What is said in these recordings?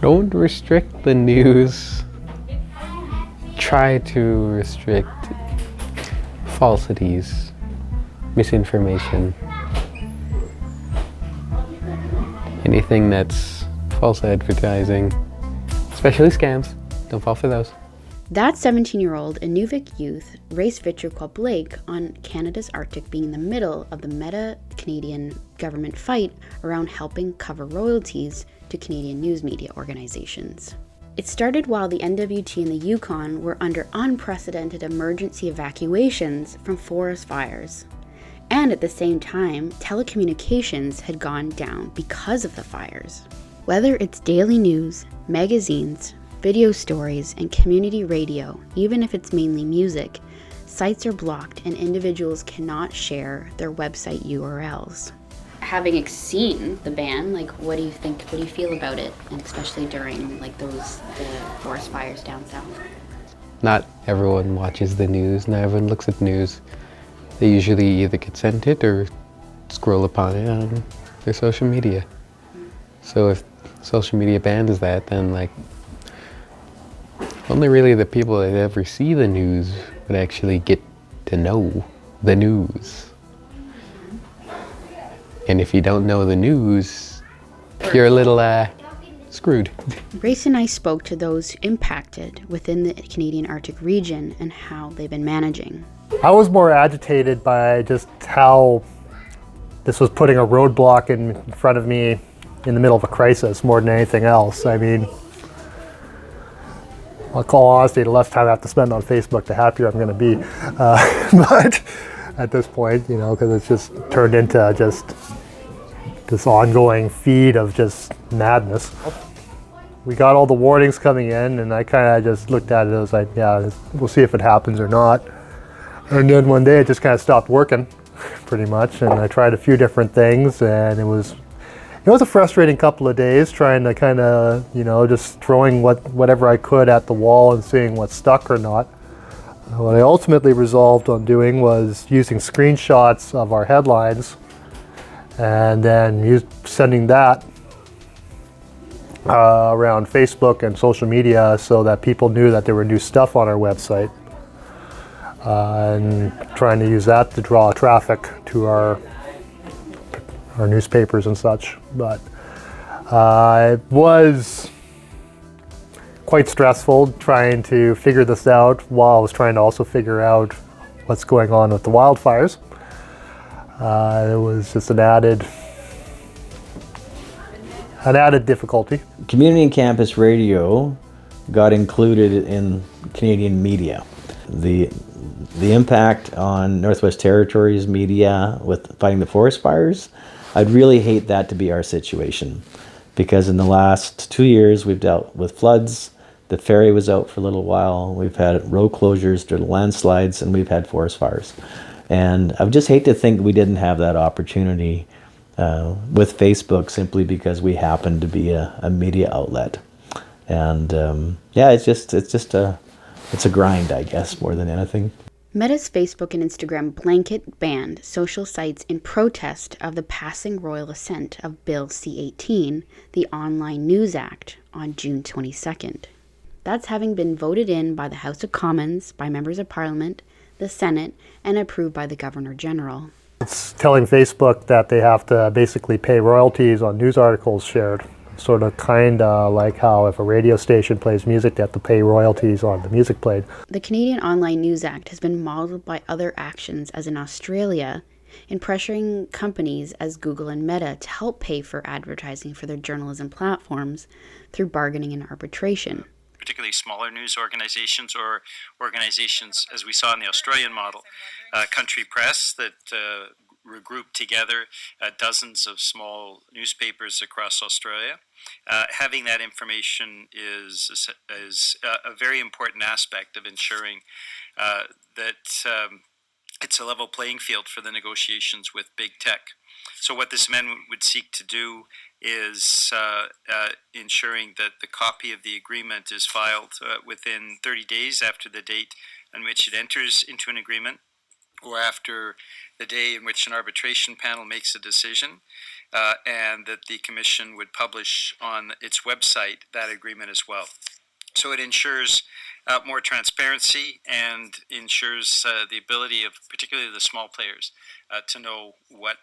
Don't restrict the news. Try to restrict falsities, misinformation, anything that's false advertising, especially scams. Don't fall for those. That 17-year-old Inuvik youth raced Vittrekwa-Blake on Canada's Arctic being in the middle of the meta-Canadian government fight around helping cover royalties to Canadian news media organizations. It started while the NWT and the Yukon were under unprecedented emergency evacuations from forest fires. And at the same time, telecommunications had gone down because of the fires. Whether it's daily news, magazines, video stories, and community radio, even if it's mainly music, sites are blocked and individuals cannot share their website URLs. Having seen the ban, what do you think, what do you feel about it? And especially during the forest fires down south? Not everyone watches the news, not everyone looks at news. They usually either get sent it or scroll upon it on their social media. So if social media bans that, then only really the people that ever see the news would actually get to know the news. And if you don't know the news, you're a little screwed. Race and I spoke to those impacted within the Canadian Arctic region and how they've been managing. I was more agitated by just how this was putting a roadblock in front of me in the middle of a crisis more than anything else. I mean, I'll call honesty, the less time I have to spend on Facebook, the happier I'm going to be. But at this point, because it's just turned into just this ongoing feed of just madness. We got all the warnings coming in, and I kind of just looked at it. I was like, yeah, we'll see if it happens or not. And then one day it just kind of stopped working, pretty much. And I tried a few different things, and it was a frustrating couple of days trying to kind of, just throwing whatever I could at the wall and seeing what stuck or not. What I ultimately resolved on doing was using screenshots of our headlines and then sending that around Facebook and social media so that people knew that there were new stuff on our website, and trying to use that to draw traffic to our newspapers and such. But it was quite stressful trying to figure this out while I was trying to also figure out what's going on with the wildfires. It was just an added difficulty. Community and campus radio got included in Canadian media. The impact on Northwest Territories media with fighting the forest fires, I'd really hate that to be our situation, because in the last 2 years we've dealt with floods, the ferry was out for a little while, we've had road closures due to landslides, and we've had forest fires. And I would just hate to think we didn't have that opportunity with Facebook, simply because we happen to be a media outlet. And it's a grind, I guess, more than anything. Meta's Facebook and Instagram blanket banned social sites in protest of the passing royal assent of Bill C-18, the Online News Act, on June 22nd. That's having been voted in by the House of Commons, by members of Parliament, the Senate, and approved by the Governor General. It's telling Facebook that they have to basically pay royalties on news articles shared. Sort of like how if a radio station plays music, they have to pay royalties on the music played. The Canadian Online News Act has been modeled by other actions, as in Australia, in pressuring companies as Google and Meta to help pay for advertising for their journalism platforms through bargaining and arbitration. Particularly smaller news organizations, or organizations, as we saw in the Australian model, country press that regroup together dozens of small newspapers across Australia. Having that information is a very important aspect of ensuring that it's a level playing field for the negotiations with big tech. So what this amendment would seek to do is ensuring that the copy of the agreement is filed within 30 days after the date on which it enters into an agreement, or after the day in which an arbitration panel makes a decision, and that the Commission would publish on its website that agreement as well. So it ensures more transparency and ensures the ability of particularly the small players to know what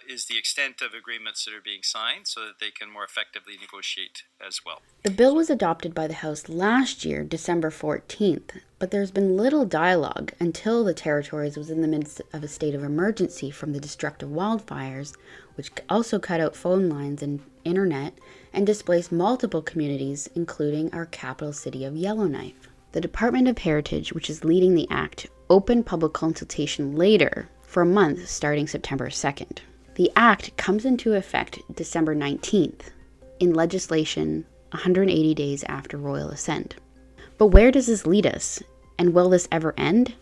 is the extent of agreements that are being signed so that they can more effectively negotiate as well. The bill was adopted by the House last year, December 14th, but there's been little dialogue until the territories was in the midst of a state of emergency from the destructive wildfires, which also cut out phone lines and internet and displaced multiple communities, including our capital city of Yellowknife. The Department of Heritage, which is leading the act, opened public consultation later for a month starting September 2nd. The act comes into effect December 19th in legislation 180 days after royal assent. But where does this lead us? And will this ever end?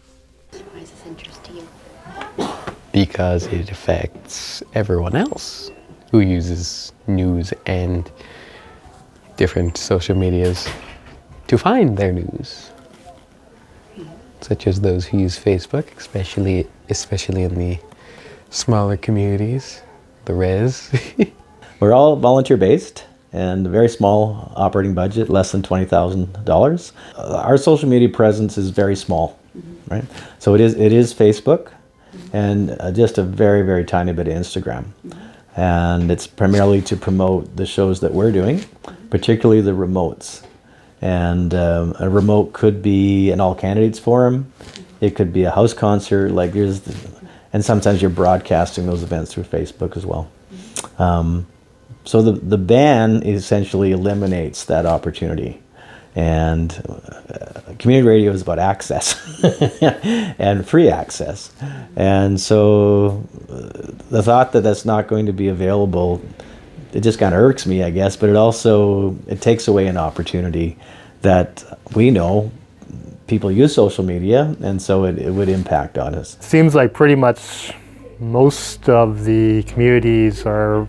Why is this interesting to you? Because it affects everyone else who uses news and different social medias to find their news, such as those who use Facebook, especially in the smaller communities, the res. We're all volunteer-based and a very small operating budget, less than $20,000. Our social media presence is very small, right? So it is Facebook and just a very, very tiny bit of Instagram. And it's primarily to promote the shows that we're doing, particularly the remotes. And a remote could be an all-candidates forum. It could be a house concert, and sometimes you're broadcasting those events through Facebook as well. So the ban essentially eliminates that opportunity. And community radio is about access and free access. And so the thought that that's not going to be available, it just kind of irks me, I guess, but it takes away an opportunity that we know people use social media, and so it would impact on us. Seems like pretty much most of the communities are,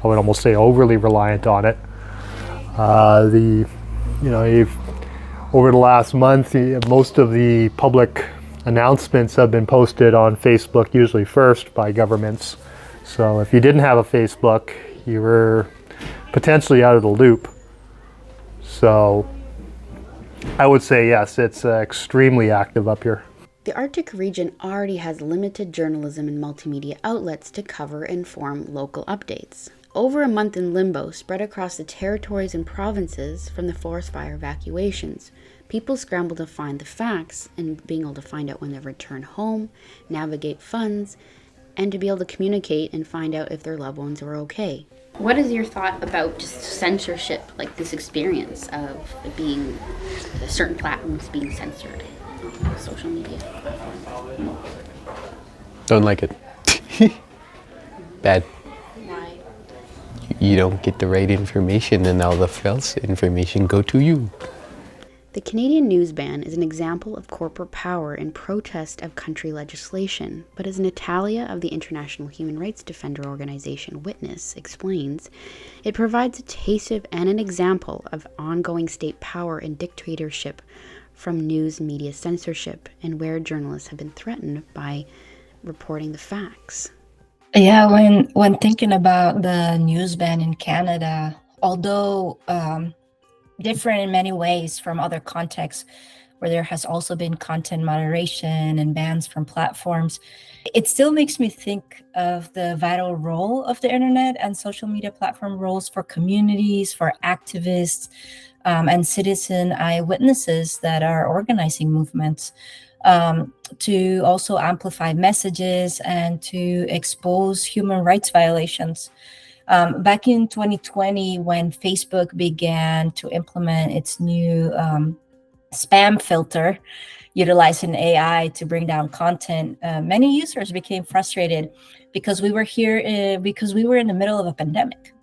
I would almost say, overly reliant on it. Over the last month, most of the public announcements have been posted on Facebook, usually first by governments. So if you didn't have a Facebook, you were potentially out of the loop. So I would say yes, it's extremely active up here. The Arctic region already has limited journalism and multimedia outlets to cover and inform local updates. Over a month in limbo spread across the territories and provinces from the forest fire evacuations. People scrambled to find the facts and being able to find out when they return home, navigate funds, and to be able to communicate and find out if their loved ones were okay. What is your thought about just censorship, like this experience of being certain platforms being censored on social media platforms? Don't like it. Bad. Why? You don't get the right information, and all the false information go to you. The Canadian news ban is an example of corporate power in protest of country legislation, but as Natalia of the International Human Rights Defender organization Witness explains, it provides a taste of and an example of ongoing state power and dictatorship from news media censorship and where journalists have been threatened by reporting the facts. Yeah, when thinking about the news ban in Canada, although different in many ways from other contexts where there has also been content moderation and bans from platforms, it still makes me think of the vital role of the internet and social media platform roles for communities, for activists, and citizen eyewitnesses that are organizing movements, to also amplify messages and to expose human rights violations. Back in 2020, when Facebook began to implement its new spam filter, utilizing AI to bring down content, many users became frustrated because we were in the middle of a pandemic.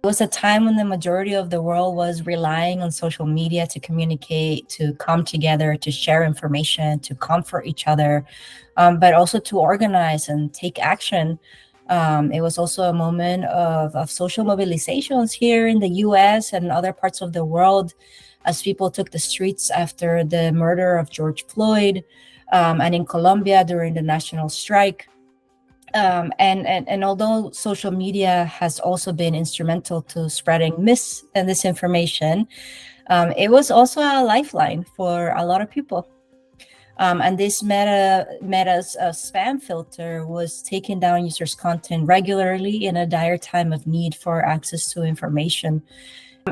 It was a time when the majority of the world was relying on social media to communicate, to come together, to share information, to comfort each other, but also to organize and take action. It was also a moment of social mobilizations here in the US and other parts of the world as people took the streets after the murder of George Floyd, and in Colombia during the national strike. And although social media has also been instrumental to spreading mis and disinformation, it was also a lifeline for a lot of people. And this Meta's spam filter was taking down users' content regularly in a dire time of need for access to information.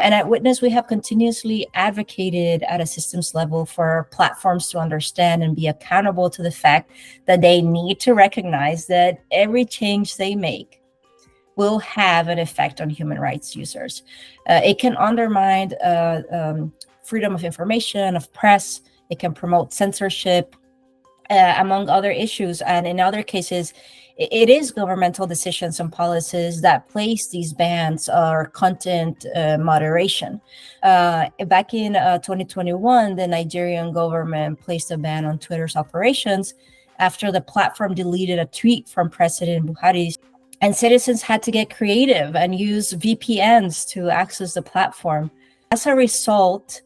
And at Witness, we have continuously advocated at a systems level for platforms to understand and be accountable to the fact that they need to recognize that every change they make will have an effect on human rights users. It can undermine freedom of information, of press. It can promote censorship, among other issues. And in other cases, it is governmental decisions and policies that place these bans or content moderation. Back in 2021, the Nigerian government placed a ban on Twitter's operations after the platform deleted a tweet from President Buhari. And citizens had to get creative and use VPNs to access the platform. As a result,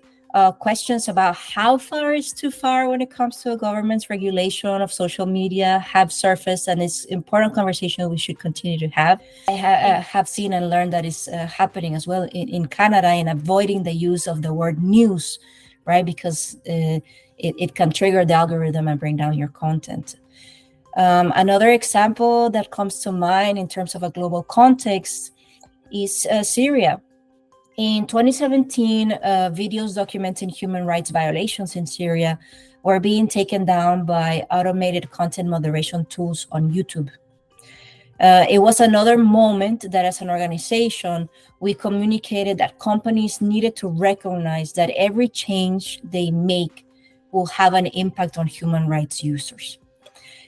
questions about how far is too far when it comes to a government's regulation of social media have surfaced, and it's important conversation we should continue to have. I have seen and learned that it's happening as well in Canada in avoiding the use of the word news, right? Because it can trigger the algorithm and bring down your content. Another example that comes to mind in terms of a global context is Syria. In 2017, videos documenting human rights violations in Syria were being taken down by automated content moderation tools on YouTube. It was another moment that as an organization, we communicated that companies needed to recognize that every change they make will have an impact on human rights users.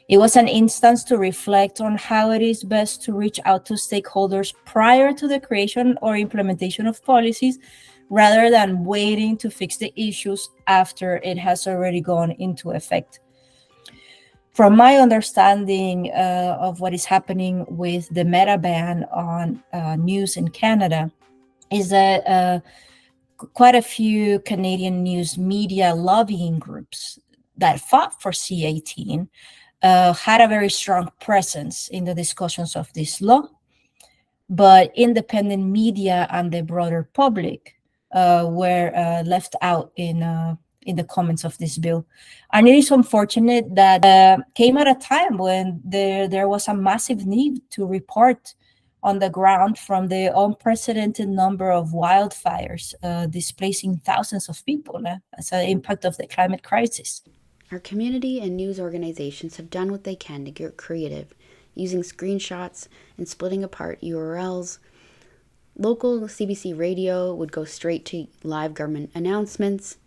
It was an instance to reflect on how it is best to reach out to stakeholders prior to the creation or implementation of policies, rather than waiting to fix the issues after it has already gone into effect. From my understanding of what is happening with the Meta ban on news in Canada, is that quite a few Canadian news media lobbying groups that fought for C18 had a very strong presence in the discussions of this law, but independent media and the broader public were left out in the comments of this bill. And it is unfortunate that came at a time when there was a massive need to report on the ground from the unprecedented number of wildfires displacing thousands of people as an impact of the climate crisis. Our community and news organizations have done what they can to get creative, using screenshots and splitting apart URLs. Local CBC radio would go straight to live government announcements.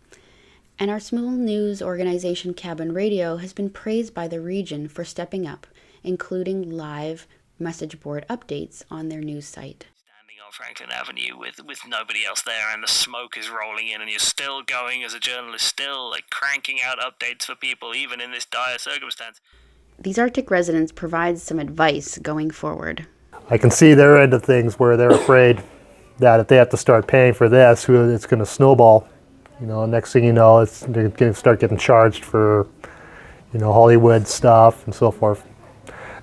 And our small news organization Cabin Radio has been praised by the region for stepping up, including live message board updates on their news site. On Franklin Avenue with nobody else there, and the smoke is rolling in, and you're still going as a journalist, still like cranking out updates for people even in this dire circumstance. These Arctic residents provide some advice going forward. I can see their end of things where they're afraid that if they have to start paying for this, it's going to snowball. Next thing you know, they're going to start getting charged for, Hollywood stuff and so forth.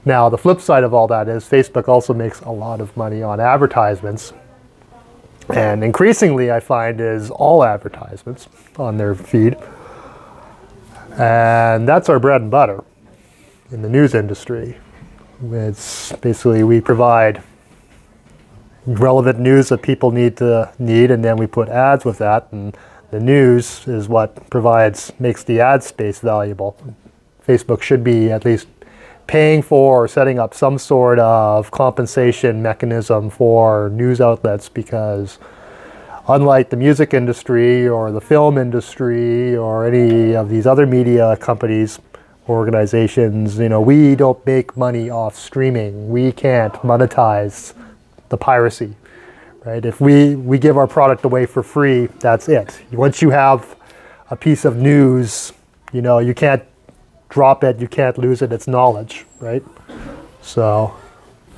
Now, the flip side of all that is Facebook also makes a lot of money on advertisements. And increasingly, I find, is all advertisements on their feed. And that's our bread and butter in the news industry. It's basically, we provide relevant news that people need, and then we put ads with that. And the news is what makes the ad space valuable. Facebook should be at least paying for or setting up some sort of compensation mechanism for news outlets, because unlike the music industry or the film industry or any of these other media companies, organizations, we don't make money off streaming. We can't monetize the piracy, right? If we give our product away for free, that's it. Once you have a piece of news, you can't drop it, you can't lose it, it's knowledge, right? So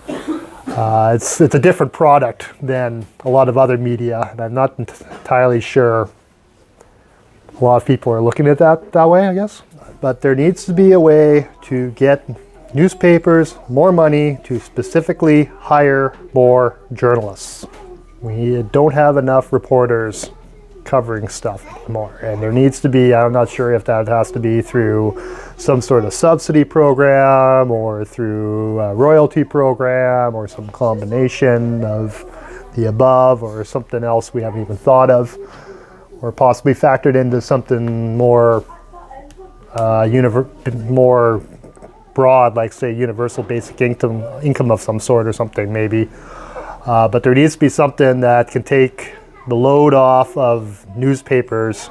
it's a different product than a lot of other media, and I'm not entirely sure a lot of people are looking at that way, I guess. But there needs to be a way to get newspapers more money to specifically hire more journalists. We don't have enough reporters covering stuff anymore, and there needs to be, I'm not sure if that has to be through some sort of subsidy program or through a royalty program or some combination of the above or something else we haven't even thought of, or possibly factored into something more more broad, like say universal basic income of some sort or something maybe. But there needs to be something that can take the load off of newspapers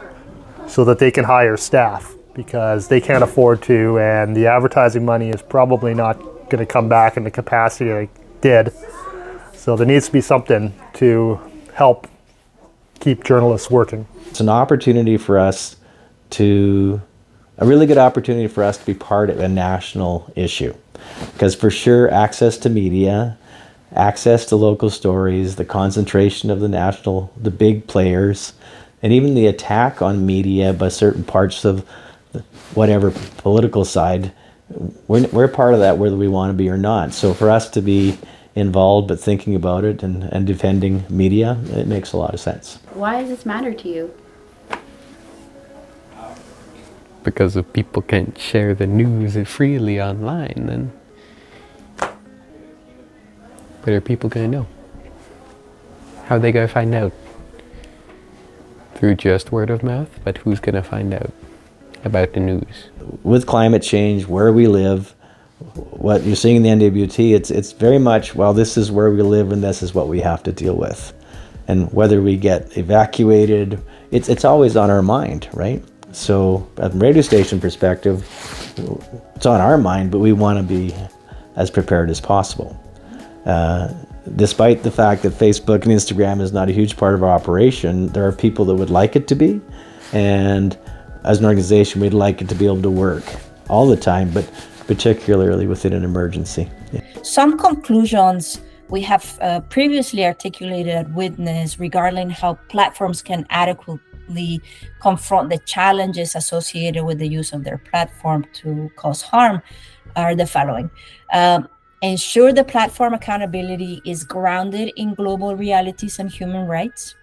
so that they can hire staff, because they can't afford to, and the advertising money is probably not going to come back in the capacity they did. So there needs to be something to help keep journalists working. It's an opportunity for us a really good opportunity for us to be part of a national issue. Because for sure, access to media, access to local stories, the concentration of the big players, and even the attack on media by certain parts of whatever political side, we're part of that whether we want to be or not. So for us to be involved but thinking about it and defending media, it makes a lot of sense. Why does this matter to you? Because if people can't share the news freely online, then what are people going to know? How are they going to find out? Through just word of mouth? But who's going to find out about the news? With climate change, where we live, what you're seeing in the NWT, it's very much, well, this is where we live and this is what we have to deal with. And whether we get evacuated, it's always on our mind, right? So from a radio station perspective, it's on our mind, but we want to be as prepared as possible. Despite the fact that Facebook and Instagram is not a huge part of our operation, there are people that would like it to be. And as an organization, we'd like it to be able to work all the time, but particularly within an emergency. Yeah. Some conclusions we have previously articulated at Witness regarding how platforms can adequately confront the challenges associated with the use of their platform to cause harm are the following. Ensure the platform accountability is grounded in global realities and human rights.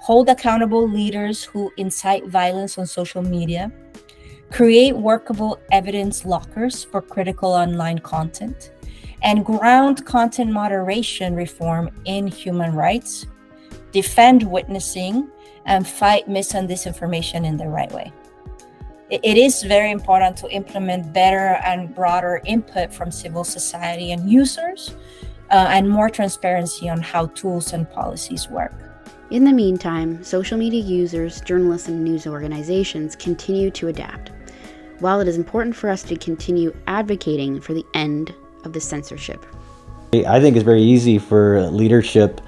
Hold accountable leaders who incite violence on social media. Create workable evidence lockers for critical online content. And ground content moderation reform in human rights. Defend witnessing and fight mis and disinformation in the right way. It is very important to implement better and broader input from civil society and users, and more transparency on how tools and policies work. In the meantime, social media users, journalists, and news organizations continue to adapt. While it is important for us to continue advocating for the end of the censorship. I think it's very easy for leadership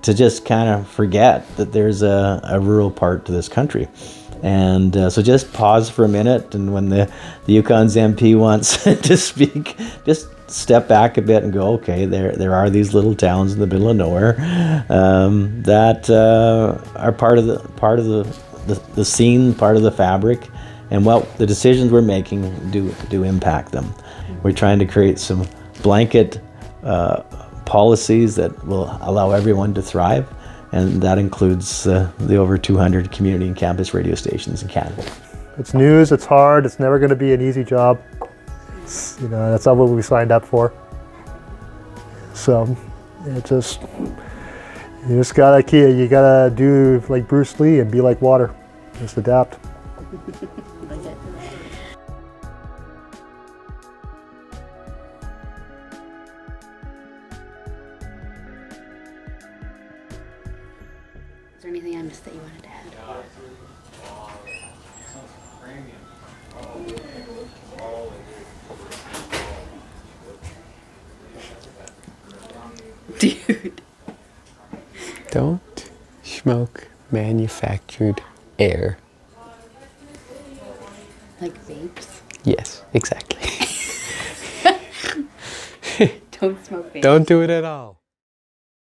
to just kind of forget that there's a rural part to this country. And so just pause for a minute, and when the Yukon's MP wants to speak, just step back a bit and go, okay, there are these little towns in the middle of nowhere that are part of the scene, part of the fabric, and what the decisions we're making do impact them. We're trying to create some blanket policies that will allow everyone to thrive, and that includes the over 200 community and campus radio stations in Canada. It's news, it's hard, it's never going to be an easy job. That's not what we signed up for. So you gotta do like Bruce Lee and be like water. Just adapt. Like it. Is there anything I missed that you wanted to add? Dude. Don't smoke manufactured air. Like vapes? Yes, exactly. Don't smoke vapes. Don't do it at all.